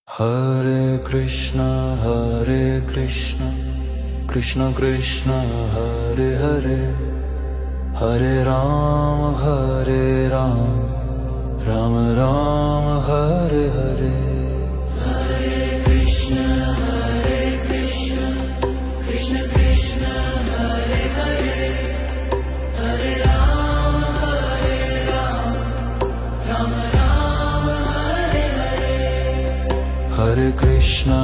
Hare Krishna, Krishna Krishna, Hare Hare, Hare Ram, Ram Ram, Hare Hare. Hare Krishna, Krishna Krishna, Hare Hare, Hare Ram, Ram Ram, Hare Hare. Hare Krishna,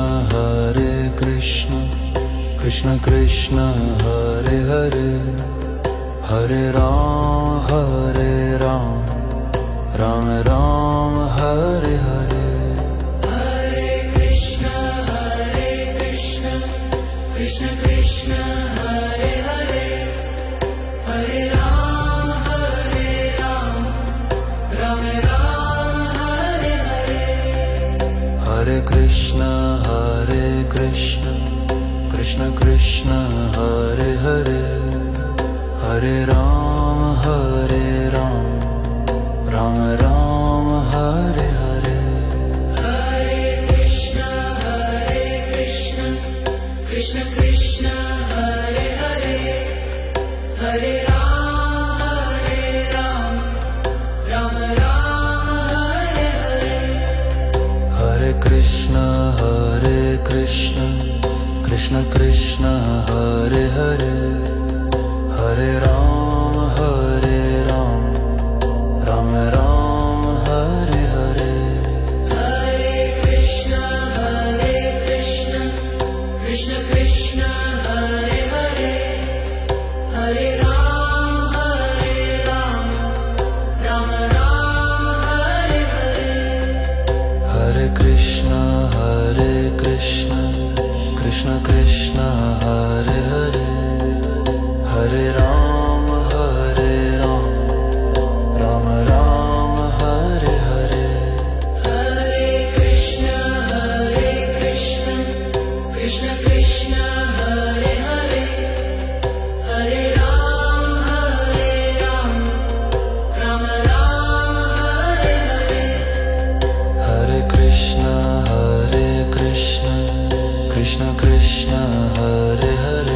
Krishna Krishna, Hare Hare, Hare Ram, Ram Ram, Hare Hare. Hare Krishna, Krishna Krishna, Hare Hare, Hare Ram, Ram Ram, Hare Hare. Hare Krishna, Krishna Krishna, Hare Hare, Hare Ram, Ram Ram, Hare Hare. Hare Krishna, Krishna Krishna, Hare Hare, Hare Ram, Ram Ram, Hare Hare. Hare Krishna, Krishna Krishna, Hare Hare, Hare Ram, Ram Ram, Hare Hare. Hare Krishna, Krishna Krishna, Hare Hare, Hare Ram, Ram Ram, Hare Hare. Hare Krishna, Krishna Krishna, Hare Hare, Hare Ram, Ram Ram, Hare Hare. Hare Krishna, Krishna Krishna, Hare Hare, Hare Ram, Ram Ram, Hare Hare. Hare Krishna, Krishna Krishna, Hare Hare,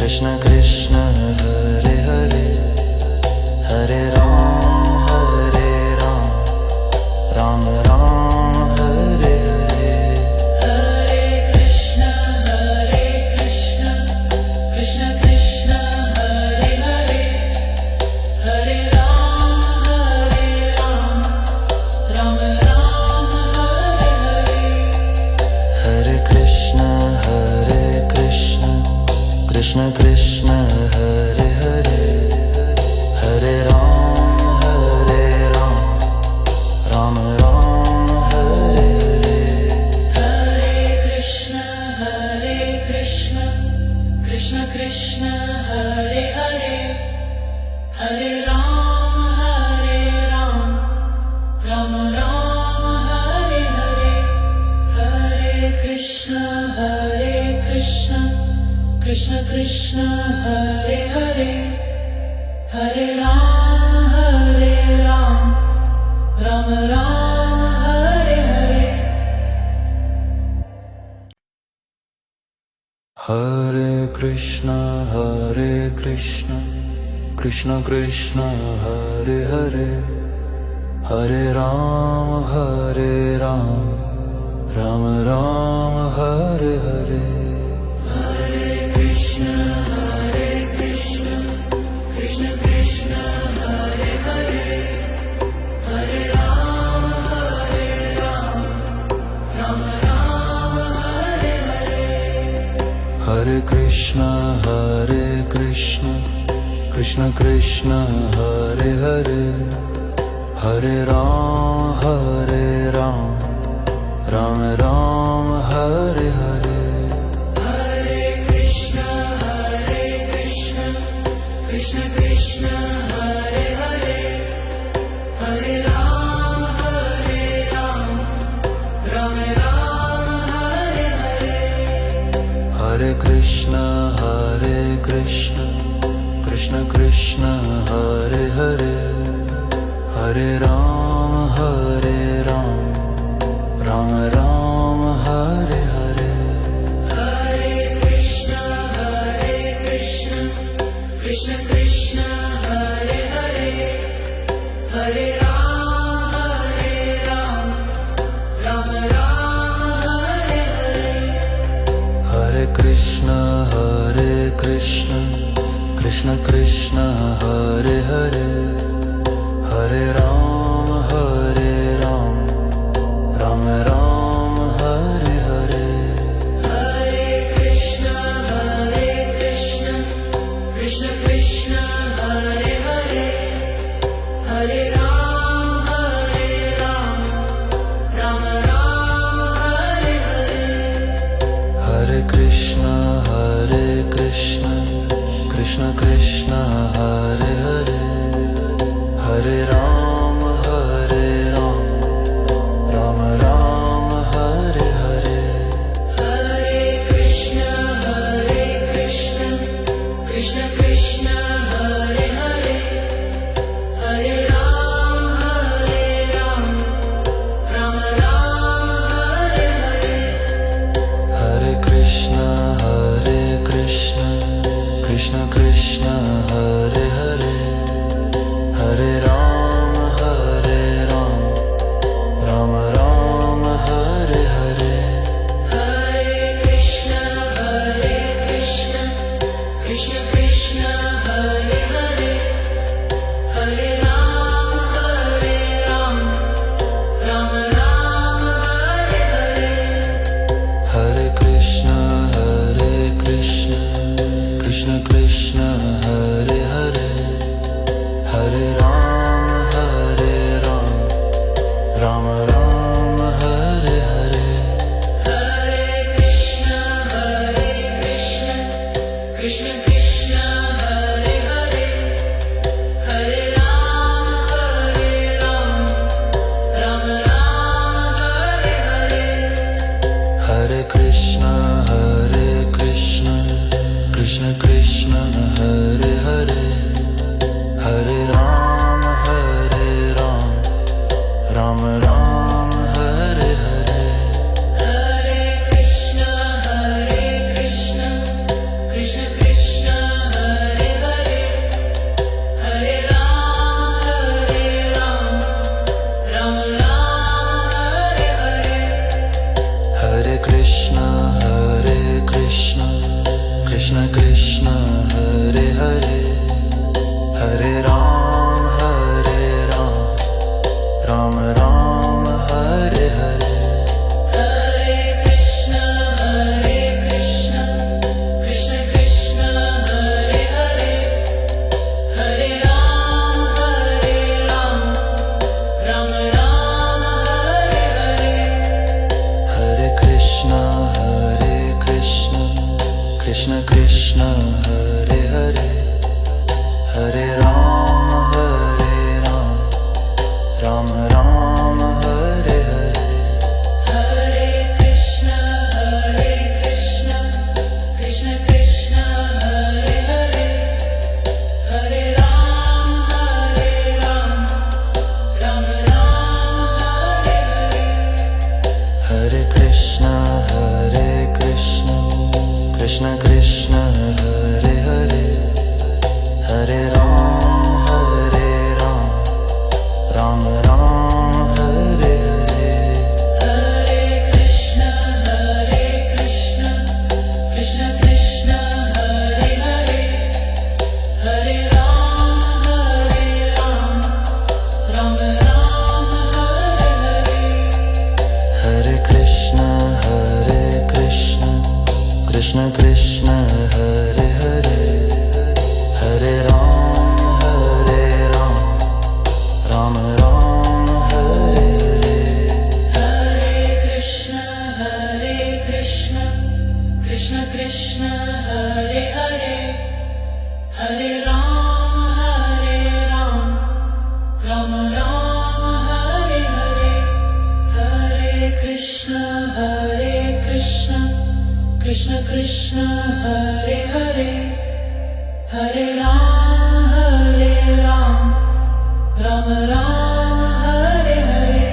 Krishna Krishna Hare Hare Hare Ram Ram Ram Hare Hare Hare Krishna Krishna Krishna Hare Hare Hare Ram Ram Ram Hare Hare Hare Krishna Krishna Krishna Hare Hare Hare Ram Ram Ram Hare Hare Hare Krishna Krishna Krishna Hare Hare Hare Ram Ram Ram Hare Hare Hare Krishna Krishna Krishna Hare Hare Hare Ram Ram Ram Hare Hare Hare Krishna Krishna Krishna Hare Hare Hare Ram Ram Ram Hare Hare Hare Krishna Krishna Krishna Hare Hare Hare Ram Ram Ram Hare Hare Hare Krishna Krishna Krishna Hare Hare Hare Ram Ram Ram Hare Hare Hare Krishna Krishna Krishna Hare Hare Hare Ram Ram Ram Hare Hare Hare Krishna Krishna Krishna Hare Hare Hare Ram Ram Ram Hare Hare Hare Krishna Krishna Krishna Hare Hare Hare Ram Ram Ram Hare Hare Hare Krishna Krishna Krishna Hare Hare Hare Ram Ram Ram Hare Hare Hare Krishna Krishna Krishna Hare Hare Hare Ram Ram Ram Hare Hare Hare Krishna Krishna Krishna Hare Hare Hare Ram Ram Ram Hare Hare Hare Krishna Krishna Krishna Hare Hare Hare Ram Ram Ram Hare Hare Hare Krishna Krishna Krishna Hare Hare Hare Ram Ram Ram Hare Hare Hare Krishna Krishna Krishna Hare Hare Hare Ram Ram Ram Hare Hare Hare Krishna Krishna Krishna Hare Hare Hare Ram Ram Ram Hare Hare Hare Krishna Krishna Krishna Hare Hare Hare Ram Ram Ram Hare Hare Hare Krishna Krishna Krishna Hare Hare Hare Ram Ram Ram Hare Hare Hare Krishna Krishna Krishna Krishna Krishna Hare Hare Hare Ram Ram Ram Hare Hare Hare Krishna, Krishna Krishna, Hare Hare, Hare Ram, Ram Ram, Hare Hare. Hare Krishna Krishna Krishna Hare Hare Hare Ram Ram Ram Hare Hare Hare Krishna, Krishna Krishna, Hare Hare, Hare Ram, Ram Ram, Hare Hare. Hare Krishna Krishna Krishna Hare Hare Hare Ram Ram Ram Hare Hare Hare Krishna, Krishna Krishna, Hare Hare, Hare Ram, Ram Ram, Hare Hare.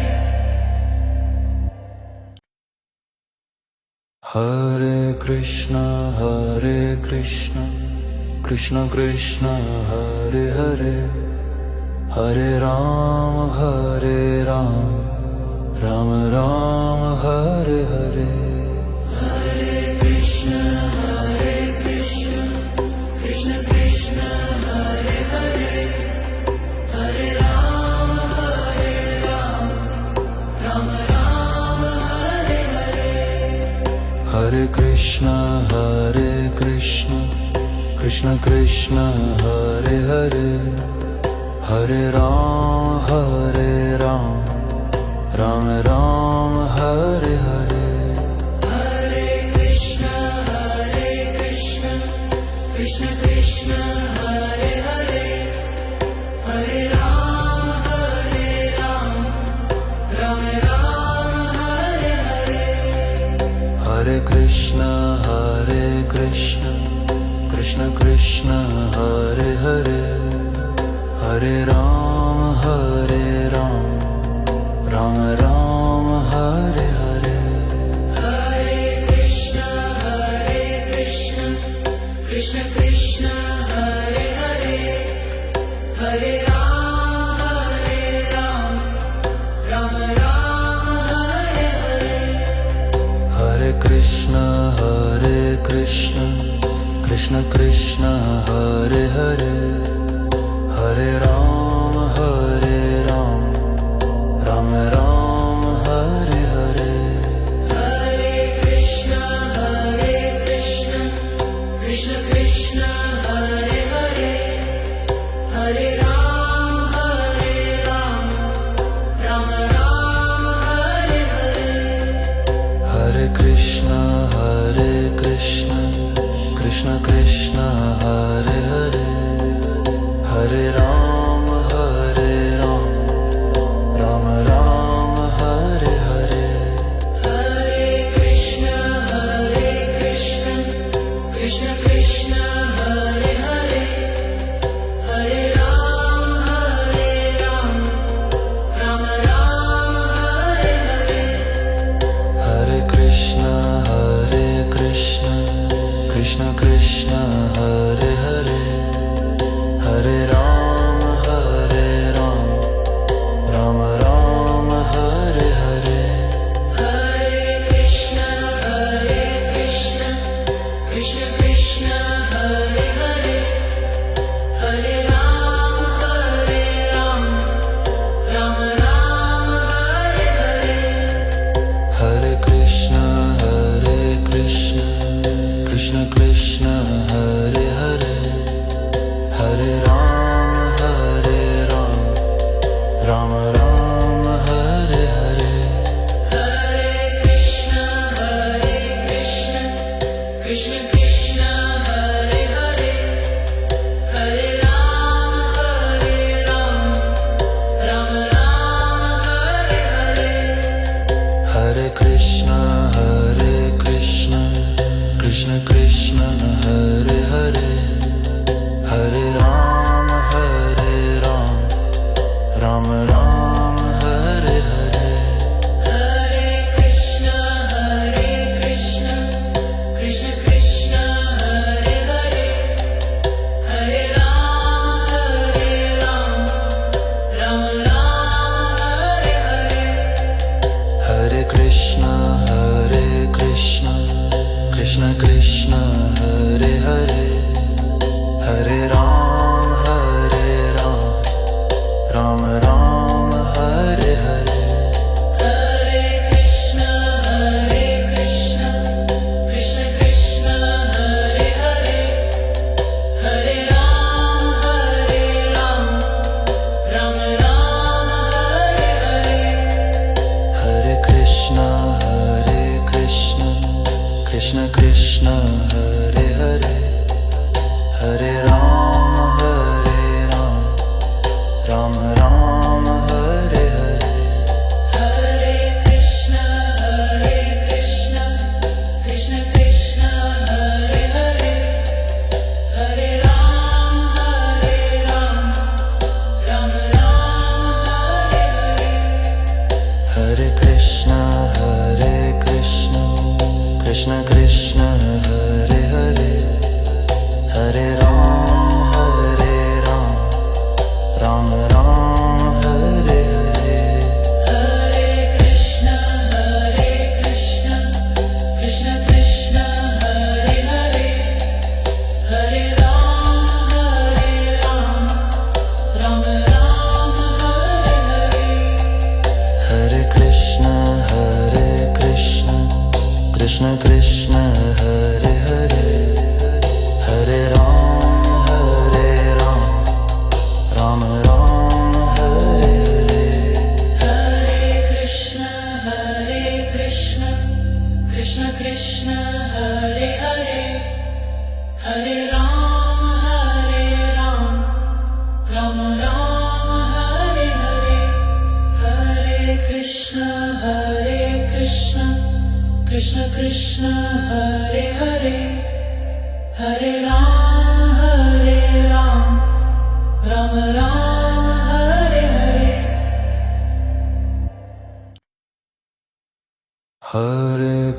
Hare Krishna, Krishna Krishna, Hare Hare, Hare Ram, Ram Ram, Hare Hare. Hare Krishna Krishna Krishna Hare Hare Hare Ram Ram Ram Hare Hare Hare Krishna, Krishna Krishna, Hare Hare, Hare Ram, Ram Ram, Hare Hare. Hare Krishna Krishna Krishna Hare Hare Hare Ram Ram Ram Hare Hare Hare Krishna, Krishna Krishna, Hare Hare, Hare Ram, Ram Ram, Hare Hare. Hare Krishna Krishna Krishna Hare Hare Hare Ram Ram Ram Hare Hare Hare Krishna, Krishna Krishna, Hare Hare, Hare Ram, Ram Ram, Hare Hare. Hare Krishna Krishna Krishna Hare Hare Hare Ram Ram Ram Hare Hare Hare Krishna, Krishna Krishna, Hare Hare, Hare Ram, Ram Ram, Hare Hare. Hare Krishna Krishna Krishna Hare Hare Hare Ram Ram Ram Hare Hare Hare Krishna, Krishna Krishna, Hare Hare, Hare Ram, Ram Ram, Hare Hare. Hare Krishna Krishna Krishna Hare Hare Hare Ram Ram Ram Hare Hare Hare Krishna, Krishna Krishna, Hare Hare, Hare Ram, Ram Ram, Hare Hare. Hare Krishna Krishna Krishna Hare Hare Hare Ram Ram Ram Hare Hare Hare Krishna, Krishna Krishna,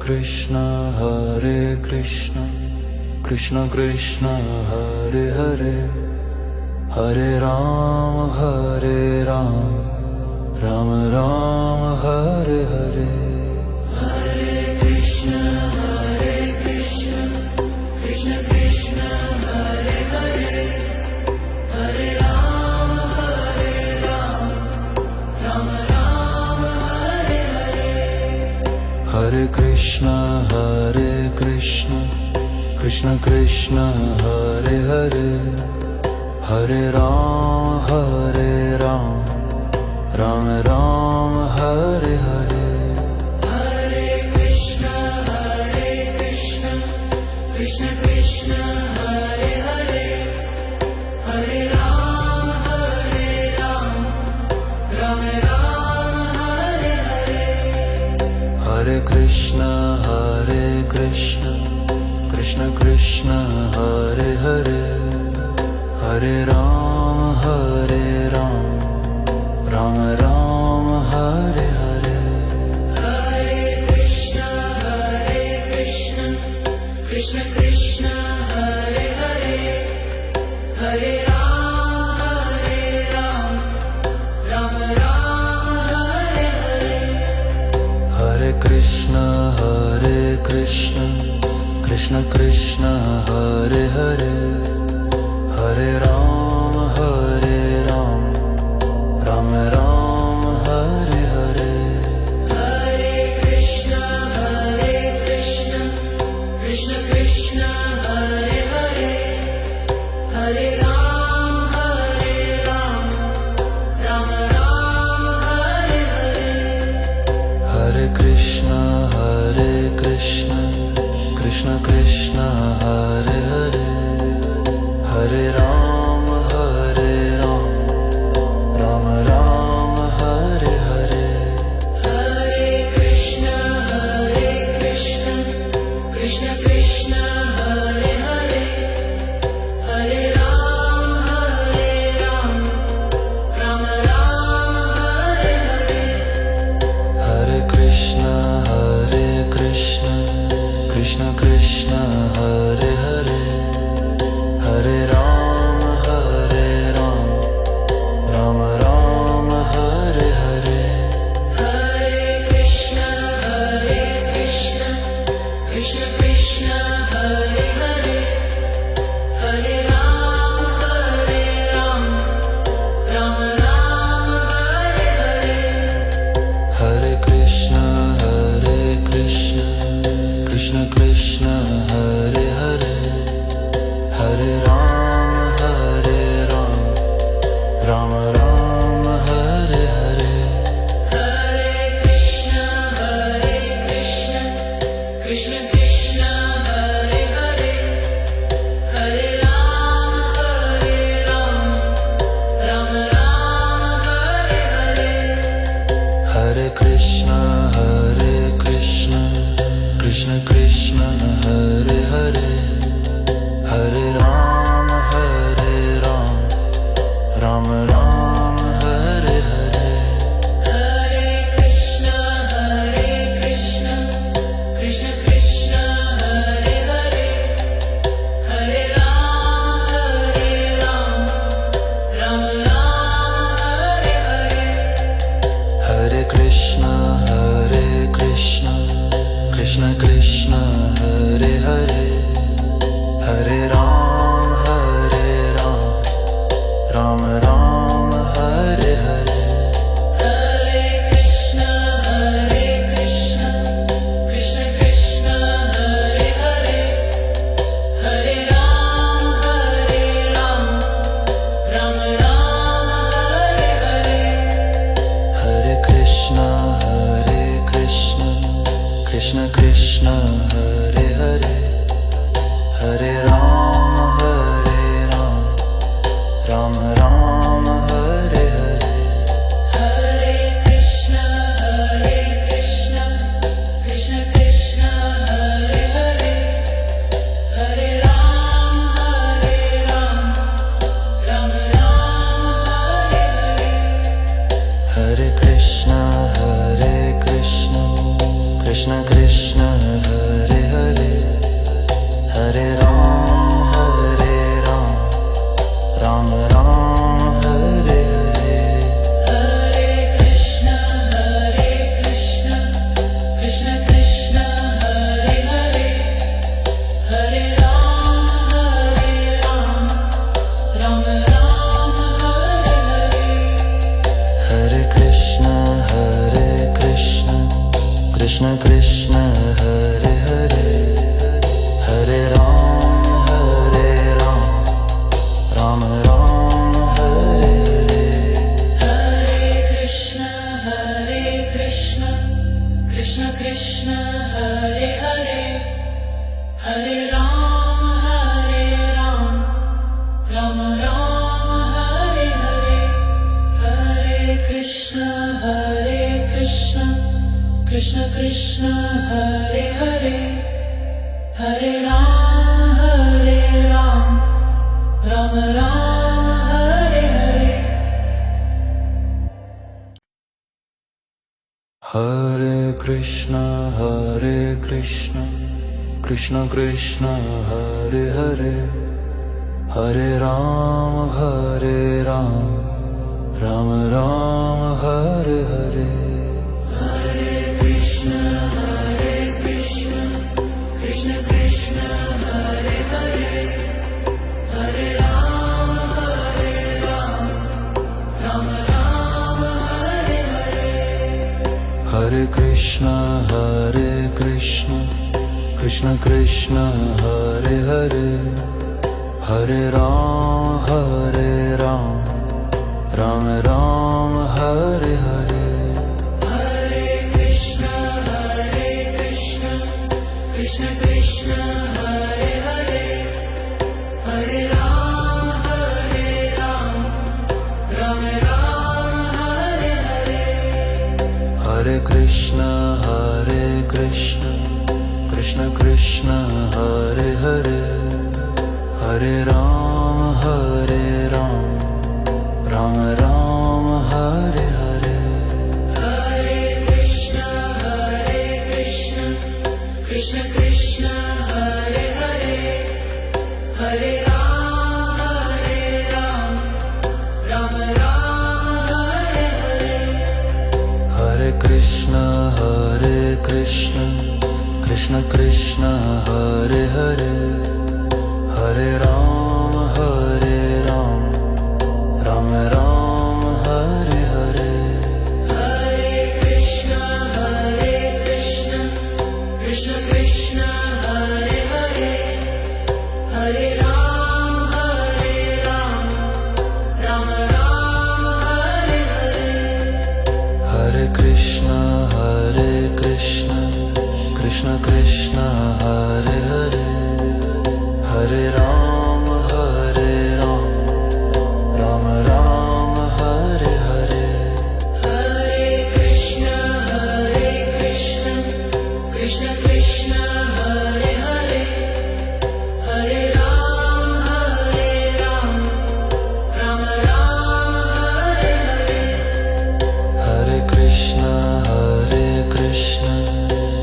Krishna Krishna Krishna Hare Hare Hare Ram Ram Ram Hare Hare Hare Krishna Krishna Krishna Hare Hare Hare Ram Ram Ram Hare Hare Hare Krishna Krishna Krishna Hare Hare Hare Ram Ram Ram Hare Hare Hare Krishna Krishna Krishna Hare Hare Hare Ram Ram Ram Hare Hare Hare Krishna Krishna Krishna Hare Hare Hare Ram Ram Ram Hare Hare Hare Krishna Krishna Krishna Hare Hare Hare Ram Ram Ram Hare Hare Hare Krishna Krishna Krishna Hare Hare Hare Ram Ram Ram Hare Hare Hare Krishna Krishna Krishna Hare Hare Hare Ram Ram Ram Hare Hare Hare Krishna Krishna Krishna Hare Hare Hare Ram Hare Krishna, Krishna Krishna, Hare Hare, Hare Ram, Ram Ram, Hare Hare. Hare Krishna, Krishna Krishna, Hare Hare, Hare Ram, Ram Ram, Hare Hare. Hare Krishna, Krishna Krishna, Hare Hare, Hare Ram, Ram Ram, Hare Hare. Hare Krishna, Krishna Krishna, Hare Hare, Hare Ram, Ram Ram, Hare Hare. Hare Krishna, Krishna Krishna, Hare Hare, Hare Ram, Ram Ram, Hare Hare. Hare Krishna, Krishna Krishna, Hare Hare, Hare Ram, Ram Ram, Hare Hare. Hare Krishna, Krishna Krishna, Hare Hare, Hare Ram, Ram Ram, Hare Hare. Hare Krishna, Krishna Krishna, Hare Hare, Hare Ram, Ram Ram, Hare Hare. Hare Krishna, Krishna Krishna, Hare Hare, Hare Ram, Ram Ram, Hare Hare. Hare Krishna, Krishna Krishna, Hare Hare, Hare Ram, Ram Ram, Hare Hare. Hare Krishna, Krishna Krishna, Hare Hare, Hare Ram, Ram Ram, Hare Hare. Hare Krishna,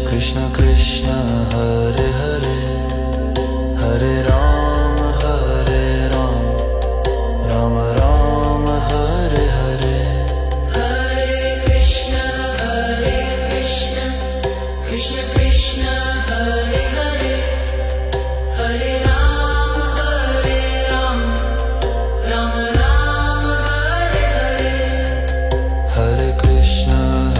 Krishna Krishna, Hare Hare, Hare Ram, Ram Ram, Hare Hare. Hare Krishna, Krishna Krishna, Hare Hare, Hare Ram,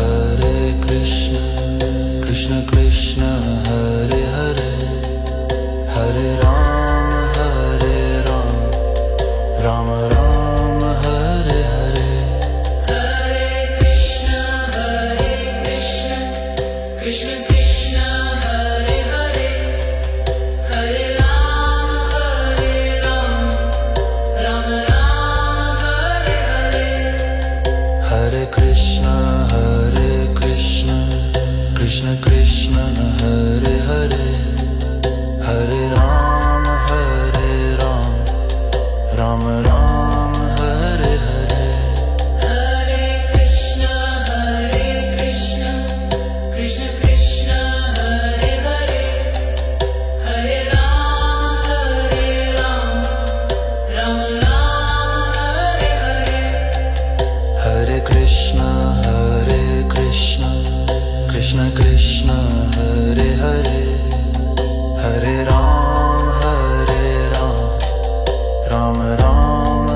Ram Ram, Hare Hare. Hare Krishna, Krishna Krishna, Hare Hare, Hare Ram, Ram Ram, Hare Hare. Hare Krishna, Krishna Krishna, Hare Hare, Hare Ram, Ram Ram, Hare Hare. Hare Krishna, Krishna Krishna, Hare Hare, Hare Ram, Ram Ram, Hare Hare. Hare Krishna, Krishna Krishna, Hare Hare, Hare Ram, Ram Ram,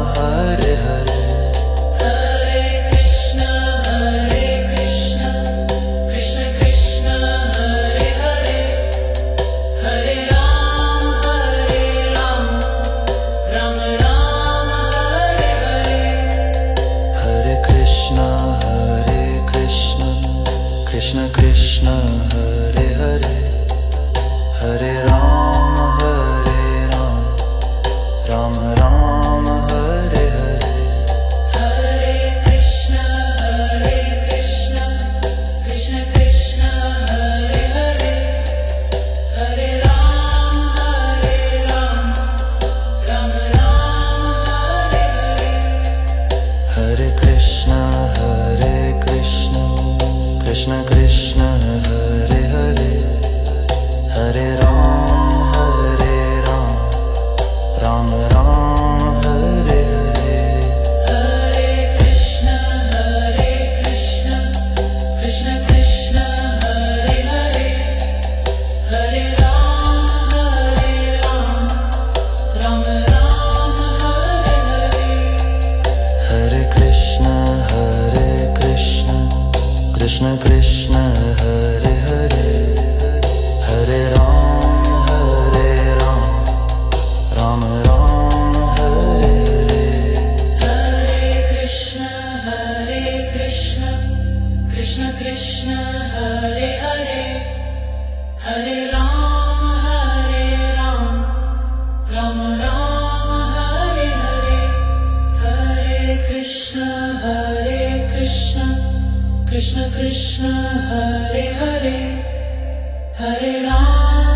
Krishna Hare Krishna Krishna Krishna Hare Hare Hare Ram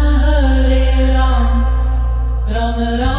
Ram Ram